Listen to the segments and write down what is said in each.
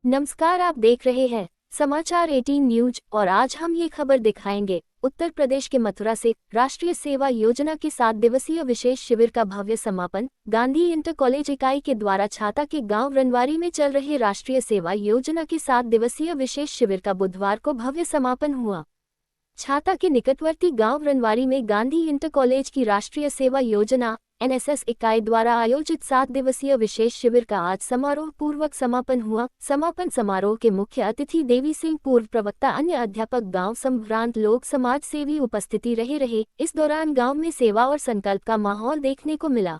नमस्कार, आप देख रहे हैं समाचार 18 न्यूज और आज हम ये खबर दिखाएंगे। उत्तर प्रदेश के मथुरा से राष्ट्रीय सेवा योजना के 7 दिवसीय विशेष शिविर का भव्य समापन। गांधी इंटर कॉलेज इकाई के द्वारा छाता के गांव रनवारी में चल रहे राष्ट्रीय सेवा योजना के 7 दिवसीय विशेष शिविर का बुधवार को भव्य समापन हुआ। छाता के निकटवर्ती गांव रनवारी में गांधी इंटर कॉलेज की राष्ट्रीय सेवा योजना NSS इकाई द्वारा आयोजित 7 दिवसीय विशेष शिविर का आज समारोह पूर्वक समापन हुआ। समापन समारोह के मुख्य अतिथि देवी सिंह, पूर्व प्रवक्ता, अन्य अध्यापक, गांव संभ्रांत लोग, समाज सेवी उपस्थिति रहे। इस दौरान गांव में सेवा और संकल्प का माहौल देखने को मिला।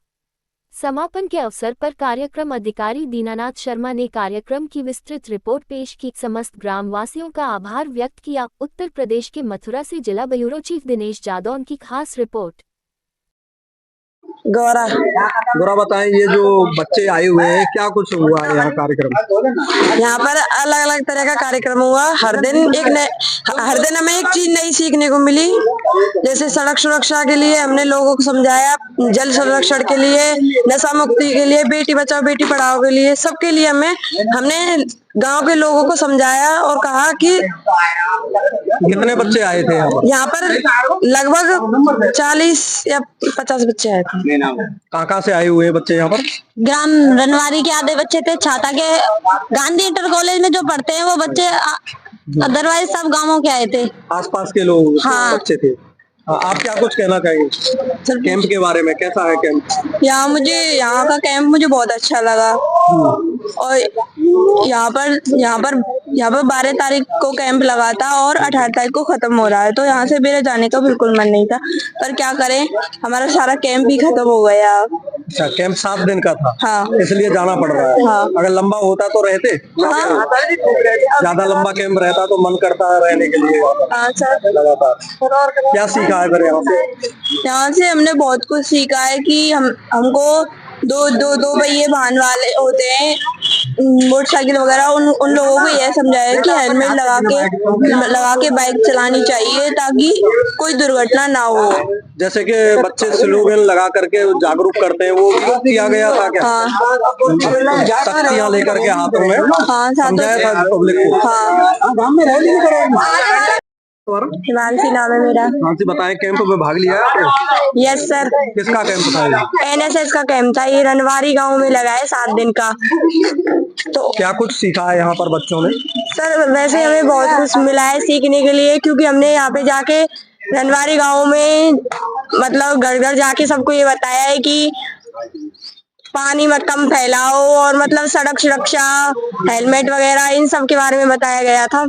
समापन के अवसर पर कार्यक्रम अधिकारी दीनानाथ शर्मा ने कार्यक्रम की विस्तृत रिपोर्ट पेश की। समस्त ग्रामवासियों का आभार व्यक्त किया। उत्तर प्रदेश के मथुरा से जिला ब्यूरो चीफ दिनेश जादौन की खास रिपोर्ट। गौरा बताएं, ये जो बच्चे आए हुए हैं, क्या कुछ हुआ है यहाँ कार्यक्रम? यहाँ पर अलग अलग तरह का कार्यक्रम हुआ। हर दिन हमें एक चीज नई सीखने को मिली। जैसे सड़क सुरक्षा के लिए हमने लोगों को समझाया, जल संरक्षण के लिए, नशा मुक्ति के लिए, बेटी बचाओ बेटी पढ़ाओ के लिए, सबके लिए हमने गांव के लोगों को समझाया और कहा कि कितने बच्चे आए थे यहाँ पर लगभग 40 या 50 बच्चे आए थे। कहाँ से आए हुए बच्चे यहाँ पर? ग्राम रनवारी के आधे बच्चे थे, छाता के गांधी इंटर कॉलेज में जो पढ़ते हैं वो बच्चे, अदरवाइज सब गांवों के आए थे, आसपास के लोग। हाँ। बच्चे थे। आप क्या कुछ कहना चाहेंगे कैंप के बारे में? कैसा है कैंप? यहाँ का कैंप मुझे बहुत अच्छा लगा। और यहाँ पर 12 तारीख को कैंप लगा था और 18 तारीख को खत्म हो रहा है, तो यहाँ से मेरे जाने का बिल्कुल मन नहीं था, पर क्या करें, हमारा सारा कैंप भी खत्म हो गया। अच्छा, कैंप 7 दिन का था। हाँ। इसलिए जाना पड़ रहा है। हाँ। अगर लंबा होता तो रहते? हाँ। ज्यादा लंबा कैंप रहता तो मन करता है रहने के लिए लगातार। क्या सीखा है फिर यहाँ से हमने बहुत कुछ सीखा है कि हमको दो पहिए वाहन वाले होते हैं, मोटरसाइकिल वगैरह, उन लोगों को यह समझाया कि हेलमेट लगा के बाइक चलानी चाहिए ताकि कोई दुर्घटना ना हो। जैसे कि बच्चे स्लोगन लगा करके जागरूक करते हैं, वो किया गया था क्या? हाँ। तख्तियां लेकर के हाथों में। हाँ, समझाया था पब्लिक को। हाँ। हिमांशी नाम है मेरा। हिमांशी, बताएं, कैंप में भाग लिया आपने? Yes sir. किसका कैंप था? NSS का कैंप था। ये रनवारी गांव में लगा है 7 दिन का। तो क्या कुछ सीखा है यहाँ पर बच्चों ने? सर वैसे हमें बहुत कुछ मिला है सीखने के लिए, क्योंकि हमने यहाँ पे जाके रनवारी गांव में मतलब घर घर जाके सबको ये बताया है कि पानी मत कम फैलाओ और मतलब सड़क सुरक्षा, हेलमेट वगैरह, इन सब के बारे में बताया गया था।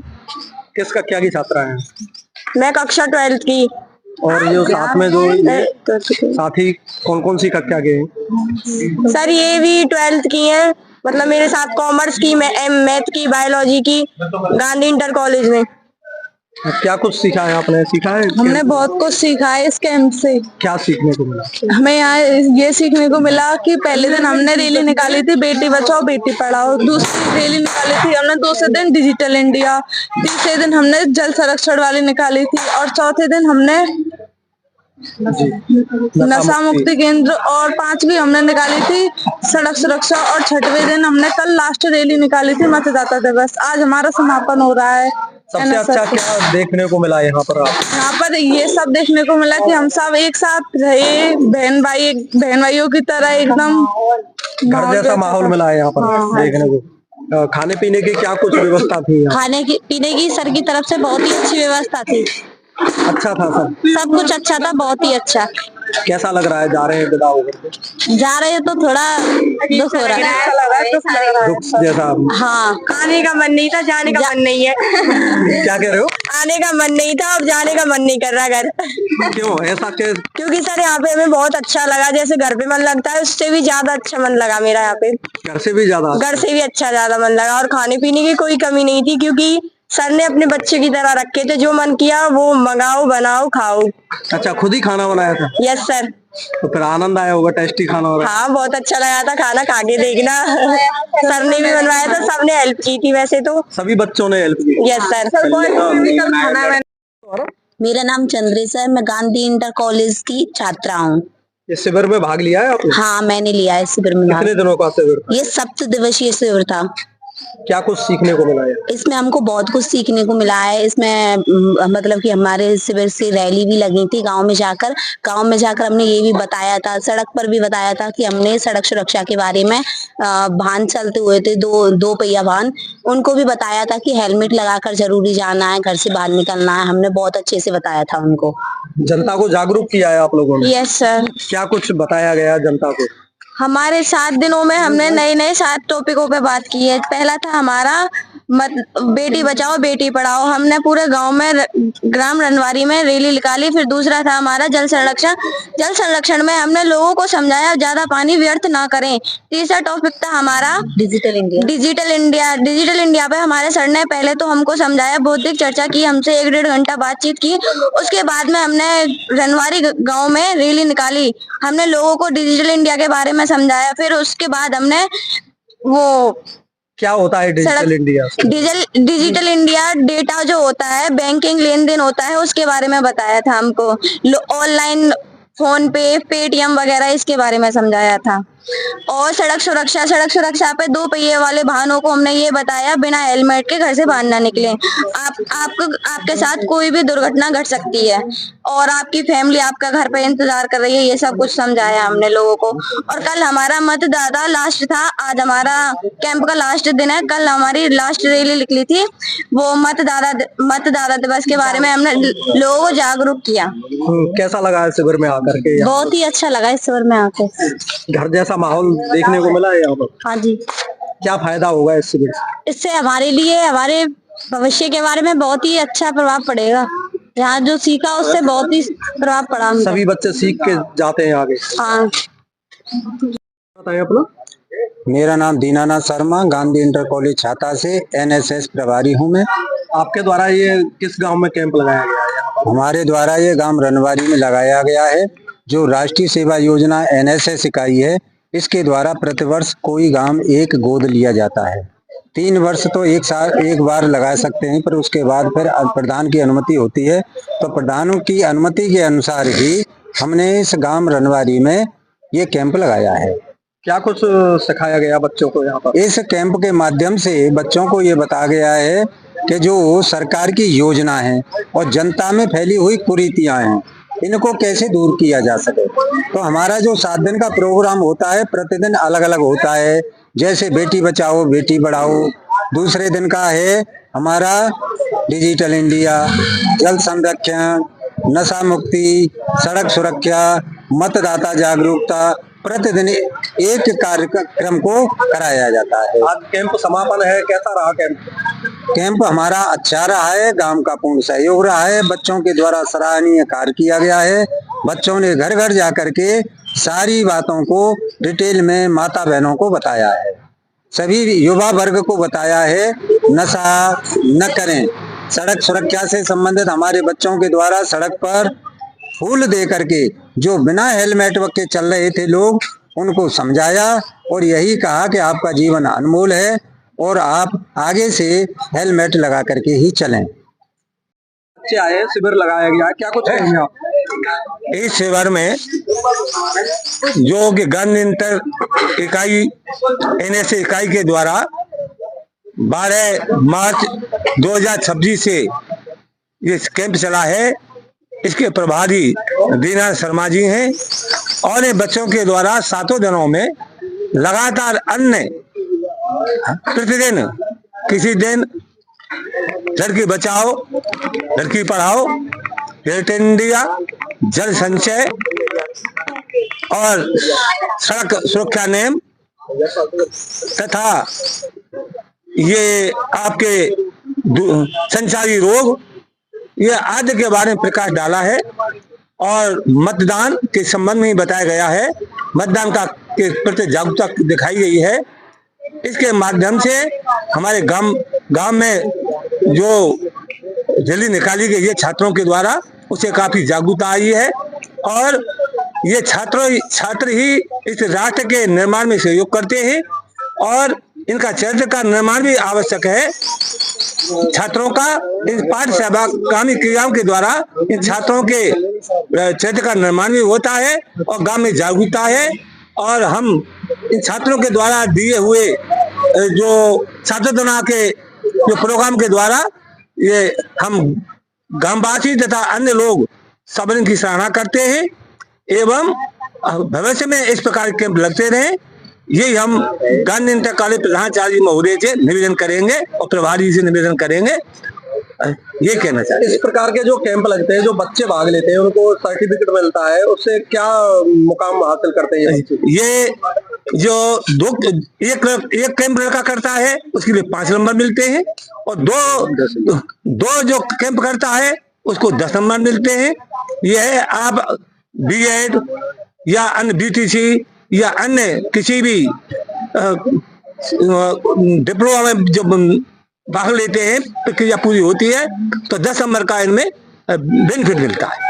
किस कक्षा की छात्रा है? मैं कक्षा 12th की। और ये साथ में जो साथी कौन कौन सी कक्षा के हैं? सर ये भी 12th की हैं, मतलब मेरे साथ कॉमर्स की, मैथ की, बायोलॉजी की, गांधी इंटर कॉलेज में। क्या कुछ सीखा है आपने? सीखा है? हमने बहुत कुछ सीखा है इस कैंप से। क्या सीखने को मिला? हमें यहाँ ये सीखने को मिला कि पहले दिन हमने रैली निकाली थी बेटी बचाओ बेटी पढ़ाओ, दूसरी रैली निकाली थी हमने दूसरे दिन डिजिटल इंडिया, तीसरे दिन हमने जल संरक्षण वाली निकाली थी, और चौथे दिन हमने नशा मुक्ति केंद्र, और 5वीं हमने निकाली थी सड़क सुरक्षा, और 6वें दिन हमने कल लास्ट रैली निकाली थी मतदाता दिवस। आज हमारा समापन हो रहा है। सबसे अच्छा क्या देखने को मिला यहाँ पर? यहाँ पर ये सब देखने को मिला कि हम सब एक साथ रहे, बहन भाइयों की तरह एकदम घर जैसा माहौल मिला है यहाँ पर देखने को। खाने पीने की क्या कुछ व्यवस्था थी? खाने की पीने की सर की तरफ से बहुत ही अच्छी व्यवस्था थी। अच्छा था सब कुछ अच्छा था, बहुत ही अच्छा। कैसा लग रहा है जा रहे हैं विदा होकर? जा रहे हैं तो थोड़ा दुख हो रहा है। दुख जैसा? हाँ, आने का मन नहीं था, जाने का मन नहीं है। क्या कह रहे हो? आने का मन नहीं था और जाने का मन नहीं कर रहा घर। क्यों ऐसा? क्योंकि सर यहाँ पे हमें बहुत अच्छा लगा, जैसे घर पे मन लगता है उससे भी ज्यादा अच्छा मन लगा मेरा यहाँ पे। घर से भी अच्छा ज्यादा मन लगा, और खाने पीने की कोई कमी नहीं थी, क्योंकि सर ने अपने बच्चे की तरह रखे थे, जो मन किया वो मंगाओ, बनाओ, खाओ। अच्छा, खुद ही खाना बनाया था? Yes sir. तो फिर आनंद आया होगा, टेस्टी खाना हो रहा है। हाँ, बहुत अच्छा लगा था खाना, खा के देखना। सर ने भी बनवाया था, सबने हेल्प की थी, वैसे तो सभी बच्चों ने हेल्प की। Yes sir. मेरा नाम चंद्रेशा है, मैं गांधी इंटर कॉलेज की छात्रा हूँ। इस शिविर में भाग लिया है आपने? हाँ, मैंने लिया है शिविर में। कितने दिनों का शिविर था? ये 7 दिवसीय शिविर था। क्या कुछ सीखने को मिला है? इसमें हमको बहुत कुछ सीखने को मिला है। इसमें मतलब कि हमारे शिविर से रैली भी लगी थी गांव में जाकर हमने ये भी बताया था, सड़क पर भी बताया था कि हमने सड़क सुरक्षा के बारे में वाहन चलते हुए थे, दो पहिया वाहन, उनको भी बताया था कि हेलमेट लगाकर जरूरी जाना है, घर से बाहर निकलना है। हमने बहुत अच्छे से बताया था उनको। जनता को जागरूक किया है आप लोगों ने? Yes sir. क्या कुछ बताया गया जनता को? हमारे 7 दिनों में हमने नए 7 टॉपिकों पे बात की है। पहला था हमारा बेटी बचाओ बेटी पढ़ाओ, हमने पूरे गांव में ग्राम रनवारी में रैली निकाली। फिर दूसरा था हमारा जल संरक्षण में हमने लोगों को समझाया ज्यादा पानी व्यर्थ ना करें। तीसरा टॉपिक था हमारा डिजिटल इंडिया पे हमारे सर ने पहले तो हमको समझाया, बौद्धिक चर्चा की, हमसे 1-1.5 घंटा बातचीत की। उसके बाद में हमने रनवारी गाँव में रैली निकाली, हमने लोगों को डिजिटल इंडिया के बारे में समझाया। फिर उसके बाद हमने वो क्या होता है digital India? Digital India data जो होता है, बैंकिंग लेन देन होता है, उसके बारे में बताया था हमको। ऑनलाइन फोन पे, पेटीएम वगैरह इसके बारे में समझाया था। और सड़क सुरक्षा पे 2 पहिए वाले वाहनों को हमने ये बताया बिना हेलमेट के घर से बाहर ना निकलें। आपके साथ कोई भी दुर्घटना घट सकती है और आपकी फैमिली आपका घर पे इंतजार कर रही है, ये सब कुछ समझाया हमने लोगों को। और कल हमारा मतदाता लास्ट था, आज हमारा कैंप का लास्ट दिन है। कल हमारी लास्ट रैली निकली थी, वो मतदाता दिवस के बारे में हमने लोगों को जागरूक किया। कैसा लगा इस शिविर में आकर के? बहुत ही अच्छा लगा इस शिविर में आकर। घर जैसा माहौल देखने को मिला है यहाँ पर? हाँ जी। क्या फायदा होगा इस शिविर से? इससे हमारे लिए, हमारे भविष्य के बारे में बहुत ही अच्छा प्रभाव पड़ेगा। यहाँ जो सीखा उससे बहुत ही प्रभाव पड़ा। सभी बच्चे सीख के जाते हैं आगे। हाँ। बताइए अपना। मेरा नाम दीनानाथ शर्मा, गांधी इंटर कॉलेज छाता से एनएसएस प्रभारी हूँ मैं। आपके द्वारा ये किस गांव में कैंप लगाया गया है यहाँ पर? हमारे द्वारा ये गांव रनवारी में लगाया गया है, जो राष्ट्रीय सेवा योजना एनएसएस इकाई है। इसके द्वारा प्रतिवर्ष कोई गांव एक गोद लिया जाता है। 3 वर्ष तो एक बार लगा सकते हैं, पर उसके बाद फिर प्रधान की अनुमति होती है। तो प्रधानों की अनुमति के अनुसार ही हमने इस गांव रनवारी में ये कैंप लगाया है। क्या कुछ सिखाया गया बच्चों को यहाँ पर? इस कैंप के माध्यम से बच्चों को ये बताया गया है कि जो सरकार की योजना है और जनता में फैली हुई कुरीतियां हैं, इनको कैसे दूर किया जा सके। तो हमारा जो 7 दिन का प्रोग्राम होता है, प्रतिदिन अलग अलग होता है। जैसे बेटी बचाओ बेटी पढ़ाओ, दूसरे दिन का है हमारा डिजिटल इंडिया, जल संरक्षण, नशा मुक्ति, सड़क सुरक्षा, मतदाता जागरूकता। प्रतिदिन एक कार्यक्रम को कराया जाता है। आज कैंप समापन है, कैसा रहा कैंप? कैंप हमारा अच्छा रहा है, गांव का पूर्ण सहयोग रहा है, बच्चों के द्वारा सराहनीय कार्य किया गया है। बच्चों ने घर घर जाकर के सारी बातों को डिटेल में माता बहनों को बताया है, सभी युवा वर्ग को बताया है नशा न करें। सड़क सुरक्षा से संबंधित हमारे बच्चों के द्वारा सड़क पर फूल दे करके जो बिना हेलमेट के चल रहे थे लोग, उनको समझाया और यही कहा कि आपका जीवन अनमोल है और आप आगे से हेलमेट लगा करके ही चलें। बच्चे आए, शिविर लगाया गया, क्या कुछ कहेंगे आप? इस शिविर में जो कि गांधी इंटर इकाई एनएसएस इकाई के द्वारा 12 मार्च 2026 से ये कैंप चला है, इसके प्रभारी दीनानाथ शर्मा जी हैं। और ये बच्चों के द्वारा 7 दिनों में लगातार अन्य प्रतिदिन किसी दिन लड़की बचाओ लड़की पढ़ाओ, डिजिटल इंडिया, जल संचय और सड़क सुरक्षा नियम तथा ये आपके संचारी रोग, ये आदि के बारे में प्रकाश डाला है। और मतदान के संबंध में बताया गया है, मतदान का के प्रति जागरूकता दिखाई गई है। इसके माध्यम से हमारे गांव में जो रैली निकाली गई है छात्रों के द्वारा, उसे काफी जागरूकता आई है। और ये छात्र ही इस राष्ट्र के निर्माण में सहयोग करते हैं और इनका चरित्र का निर्माण भी आवश्यक है। छात्रों का इस पाठ सेवाकामी क्रियाओं के द्वारा इन छात्रों के चरित्र का निर्माण भी होता है और गांव में जागरूकता है। और हम इन छात्रों के द्वारा दिए हुए जो साधना के जो प्रोग्राम के द्वारा ये हम ग्रामवासी तथा अन्य लोग सब इनकी सराहना करते हैं एवं भविष्य में इस प्रकार के कैंप लगते रहे, यही हम गांधी इंटर कॉलेज प्रधानाचार्य महोदय से निवेदन करेंगे और प्रभारी से निवेदन करेंगे। ये कहना चाहिए। इस प्रकार के जो कैंप लगते हैं, जो बच्चे भाग लेते हैं, उनको सर्टिफिकेट मिलता है, उससे क्या मुकाम हासिल करते हैं ये जो एक कैंप लड़का करता है उसके लिए 5 नंबर मिलते हैं और दो जो कैंप करता है उसको 10 नंबर मिलते हैं। यह आप बीएड या अन्य बीटीसी या अन्य किसी भी डिप्लोमा में जो भाग लेते हैं, प्रक्रिया पूरी होती है तो 10 नंबर का इनमें बेनिफिट मिलता है।